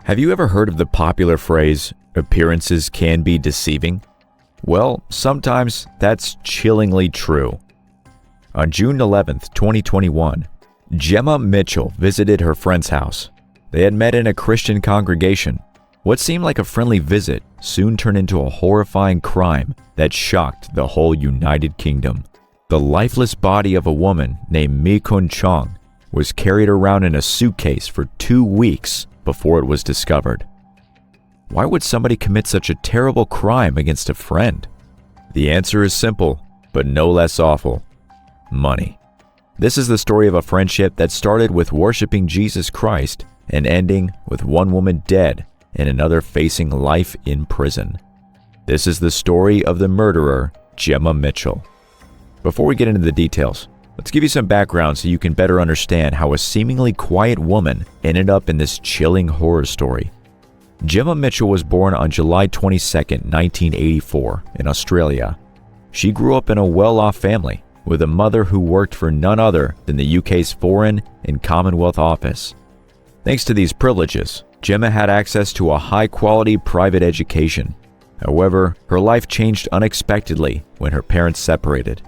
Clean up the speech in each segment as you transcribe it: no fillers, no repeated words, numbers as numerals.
Have you ever heard of the popular phrase, appearances can be deceiving? Well, sometimes that's chillingly true. On June 11, 2021, Gemma Mitchell visited her friend's house. They had met in a Christian congregation. What seemed like a friendly visit soon turned into a horrifying crime that shocked the whole United Kingdom. The lifeless body of a woman named Deborah Chong was carried around in a suitcase for 2 weeks before it was discovered. Why would somebody commit such a terrible crime against a friend? The answer is simple, but no less awful: money. This is the story of a friendship that started with worshiping Jesus Christ and ending with one woman dead and another facing life in prison. This is the story of the murderer, Gemma Mitchell. Before we get into the details, let's give you some background so you can better understand how a seemingly quiet woman ended up in this chilling horror story. Gemma Mitchell was born on July 22, 1984, in Australia. She grew up in a well-off family with a mother who worked for none other than the UK's Foreign and Commonwealth Office. Thanks to these privileges, Gemma had access to a high-quality private education. However, her life changed unexpectedly when her parents separated.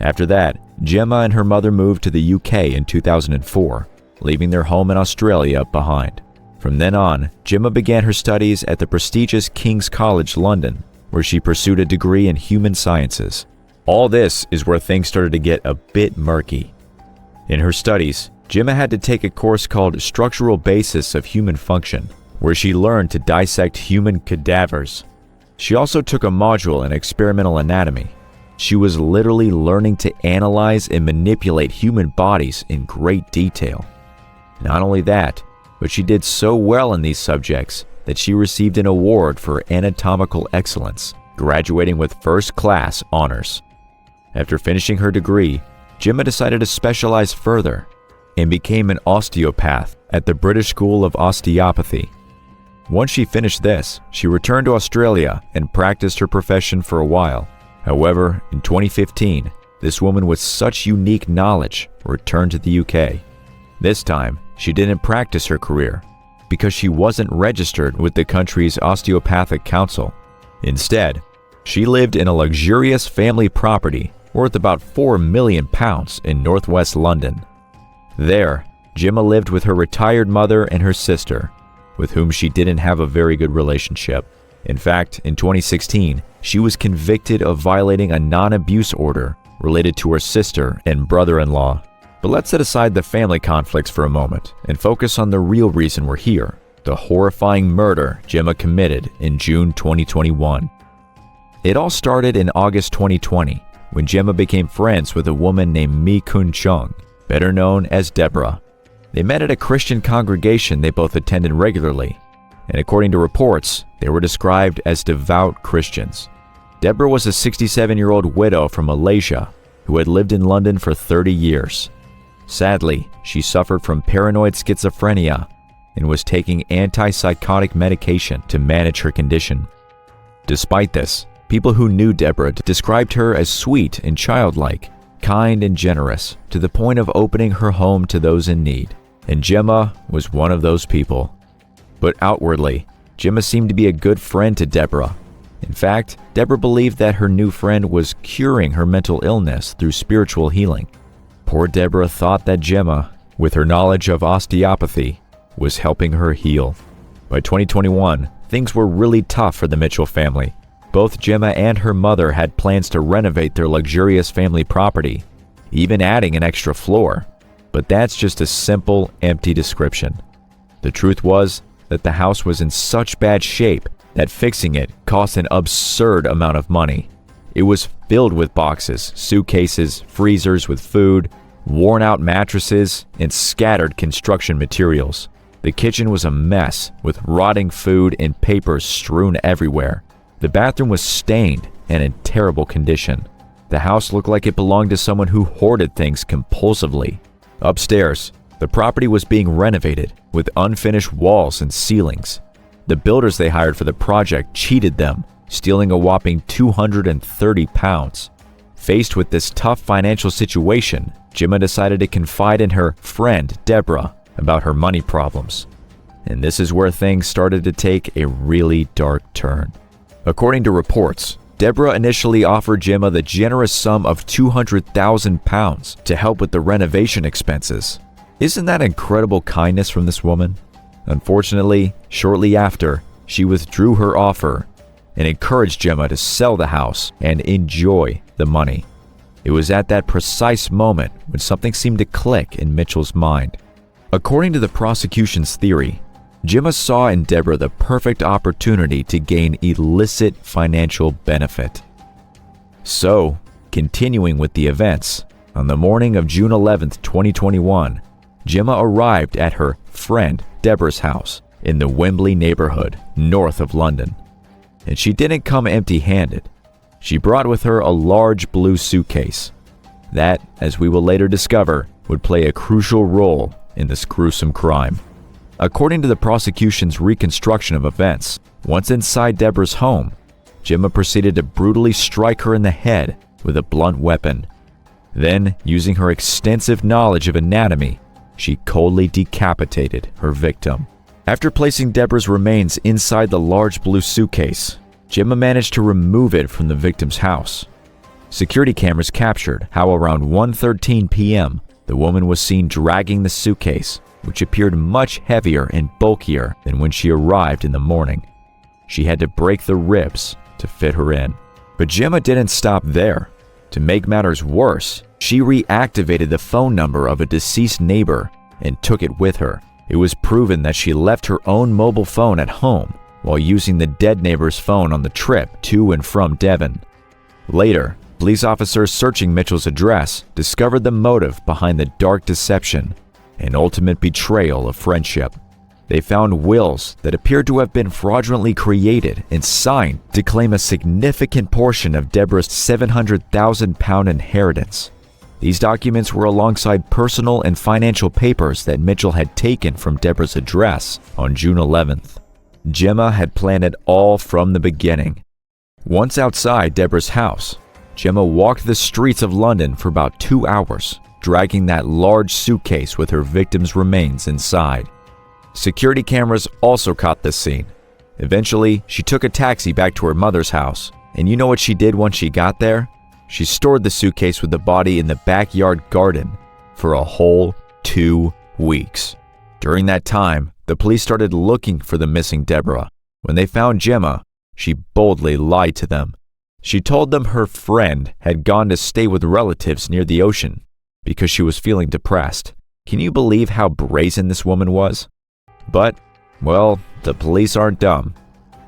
After that, Gemma and her mother moved to the UK in 2004, leaving their home in Australia behind. From then on, Gemma began her studies at the prestigious King's College London, where she pursued a degree in human sciences. All this is where things started to get a bit murky. In her studies, Gemma had to take a course called Structural Basis of Human Function, where she learned to dissect human cadavers. She also took a module in experimental anatomy. She was literally learning to analyze and manipulate human bodies in great detail. Not only that, but she did so well in these subjects that she received an award for anatomical excellence, graduating with first-class honors. After finishing her degree, Gemma decided to specialize further and became an osteopath at the British School of Osteopathy. Once she finished this, she returned to Australia and practiced her profession for a while. However, in 2015, this woman with such unique knowledge returned to the UK. This time, she didn't practice her career because she wasn't registered with the country's osteopathic council. Instead, she lived in a luxurious family property worth about £4 million in northwest London. There, Gemma lived with her retired mother and her sister, with whom she didn't have a very good relationship. In fact, in 2016, she was convicted of violating a non-abuse order related to her sister and brother-in-law. But let's set aside the family conflicts for a moment and focus on the real reason we're here: the horrifying murder Gemma committed in June 2021. It all started in August 2020, when Gemma became friends with a woman named Deborah Chong, better known as Deborah. They met at a Christian congregation they both attended regularly, and according to reports, they were described as devout Christians. Deborah was a 67-year-old widow from Malaysia who had lived in London for 30 years. Sadly, she suffered from paranoid schizophrenia and was taking antipsychotic medication to manage her condition. Despite this, people who knew Deborah described her as sweet and childlike, kind and generous, to the point of opening her home to those in need. And Gemma was one of those people. But outwardly, Gemma seemed to be a good friend to Deborah. In fact, Deborah believed that her new friend was curing her mental illness through spiritual healing. Poor Deborah thought that Gemma, with her knowledge of osteopathy, was helping her heal. By 2021, things were really tough for the Mitchell family. Both Gemma and her mother had plans to renovate their luxurious family property, even adding an extra floor. But that's just a simple, empty description. The truth was that the house was in such bad shape that fixing it cost an absurd amount of money. It was filled with boxes, suitcases, freezers with food, worn-out mattresses, and scattered construction materials. The kitchen was a mess, with rotting food and papers strewn everywhere. The bathroom was stained and in terrible condition. The house looked like it belonged to someone who hoarded things compulsively. Upstairs, the property was being renovated with unfinished walls and ceilings. The builders they hired for the project cheated them, stealing a whopping £230. Faced with this tough financial situation, Gemma decided to confide in her friend, Deborah, about her money problems. And this is where things started to take a really dark turn. According to reports, Deborah initially offered Gemma the generous sum of £200,000 to help with the renovation expenses. Isn't that incredible kindness from this woman? Unfortunately, shortly after, she withdrew her offer and encouraged Gemma to sell the house and enjoy the money. It was at that precise moment when something seemed to click in Mitchell's mind. According to the prosecution's theory, Gemma saw in Deborah the perfect opportunity to gain illicit financial benefit. So, continuing with the events, on the morning of June 11, 2021, Gemma arrived at her friend Deborah's house in the Wembley neighborhood, north of London. And she didn't come empty-handed. She brought with her a large blue suitcase. That, as we will later discover, would play a crucial role in this gruesome crime. According to the prosecution's reconstruction of events, once inside Deborah's home, Gemma proceeded to brutally strike her in the head with a blunt weapon. Then, using her extensive knowledge of anatomy, she coldly decapitated her victim. After placing Deborah's remains inside the large blue suitcase, Gemma managed to remove it from the victim's house. Security cameras captured how around 1:13 p.m., the woman was seen dragging the suitcase, which appeared much heavier and bulkier than when she arrived in the morning. She had to break the ribs to fit her in. But Gemma didn't stop there. To make matters worse, she reactivated the phone number of a deceased neighbor and took it with her. It was proven that she left her own mobile phone at home while using the dead neighbor's phone on the trip to and from Devon. Later, police officers searching Mitchell's address discovered the motive behind the dark deception, an ultimate betrayal of friendship. They found wills that appeared to have been fraudulently created and signed to claim a significant portion of Deborah's £700,000 inheritance. These documents were alongside personal and financial papers that Mitchell had taken from Deborah's address on June 11th. Gemma had planned it all from the beginning. Once outside Deborah's house, Gemma walked the streets of London for about 2 hours, dragging that large suitcase with her victim's remains inside. Security cameras also caught this scene. Eventually, she took a taxi back to her mother's house, and you know what she did once she got there? She stored the suitcase with the body in the backyard garden for a whole 2 weeks. During that time, the police started looking for the missing Deborah. When they found Gemma, she boldly lied to them. She told them her friend had gone to stay with relatives near the ocean because she was feeling depressed. Can you believe how brazen this woman was? But, well, the police aren't dumb.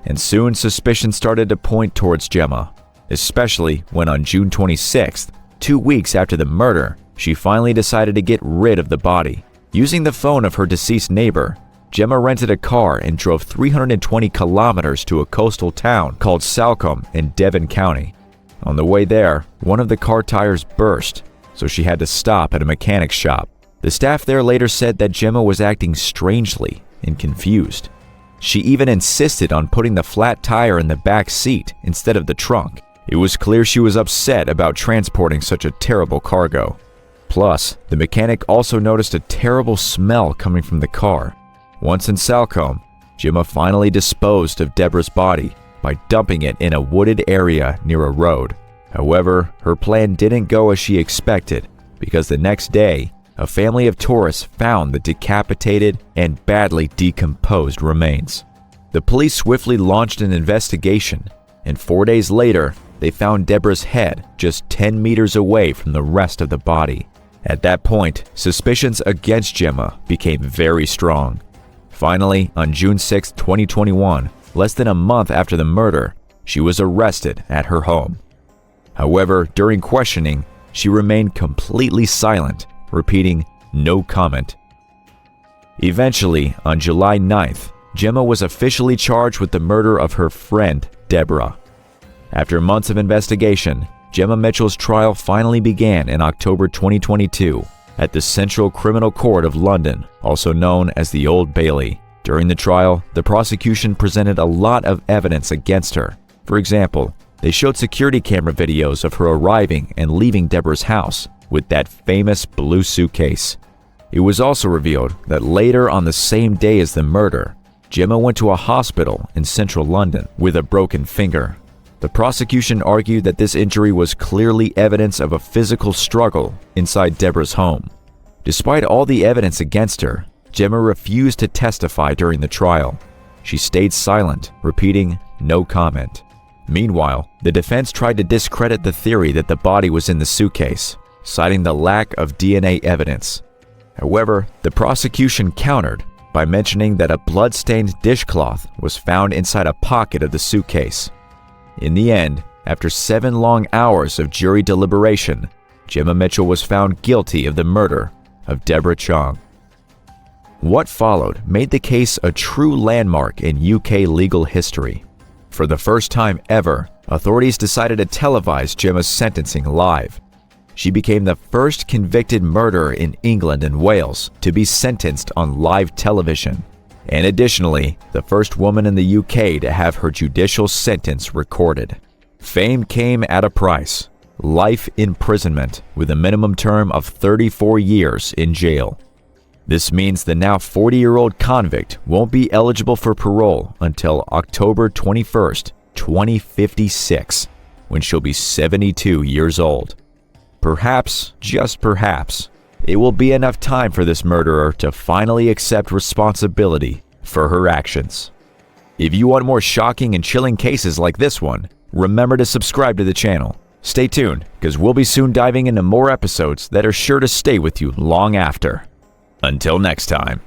And soon suspicion started to point towards Gemma, especially when on June 26th, 2 weeks after the murder, she finally decided to get rid of the body. Using the phone of her deceased neighbor, Gemma rented a car and drove 320 kilometers to a coastal town called Salcombe in Devon County. On the way there, one of the car tires burst, so she had to stop at a mechanic's shop. The staff there later said that Gemma was acting strangely and confused. She even insisted on putting the flat tire in the back seat instead of the trunk. It was clear she was upset about transporting such a terrible cargo. Plus, the mechanic also noticed a terrible smell coming from the car. Once in Salcombe, Gemma finally disposed of Deborah's body by dumping it in a wooded area near a road. However, her plan didn't go as she expected because the next day, a family of tourists found the decapitated and badly decomposed remains. The police swiftly launched an investigation, and 4 days later, they found Deborah's head just 10 meters away from the rest of the body. At that point, suspicions against Gemma became very strong. Finally, on June 6, 2021, less than a month after the murder, she was arrested at her home. However, during questioning, she remained completely silent, repeating, "No comment." Eventually, on July 9th, Gemma was officially charged with the murder of her friend, Deborah. After months of investigation, Gemma Mitchell's trial finally began in October 2022 at the Central Criminal Court of London, also known as the Old Bailey. During the trial, the prosecution presented a lot of evidence against her. For example, they showed security camera videos of her arriving and leaving Deborah's house with that famous blue suitcase. It was also revealed that later on the same day as the murder, Gemma went to a hospital in central London with a broken finger. The prosecution argued that this injury was clearly evidence of a physical struggle inside Deborah's home. Despite all the evidence against her, Gemma refused to testify during the trial. She stayed silent, repeating, "No comment." Meanwhile, the defense tried to discredit the theory that the body was in the suitcase, citing the lack of DNA evidence. However, the prosecution countered by mentioning that a blood-stained dishcloth was found inside a pocket of the suitcase. In the end, after 7 long hours of jury deliberation, Gemma Mitchell was found guilty of the murder of Deborah Chong. What followed made the case a true landmark in UK legal history. For the first time ever, authorities decided to televise Gemma's sentencing live. She became the first convicted murderer in England and Wales to be sentenced on live television, and additionally, the first woman in the UK to have her judicial sentence recorded. Fame came at a price: life imprisonment with a minimum term of 34 years in jail. This means the now 40-year-old convict won't be eligible for parole until October 21st, 2056, when she'll be 72 years old. Perhaps, just perhaps, it will be enough time for this murderer to finally accept responsibility for her actions. If you want more shocking and chilling cases like this one, remember to subscribe to the channel. Stay tuned, because we'll be soon diving into more episodes that are sure to stay with you long after. Until next time.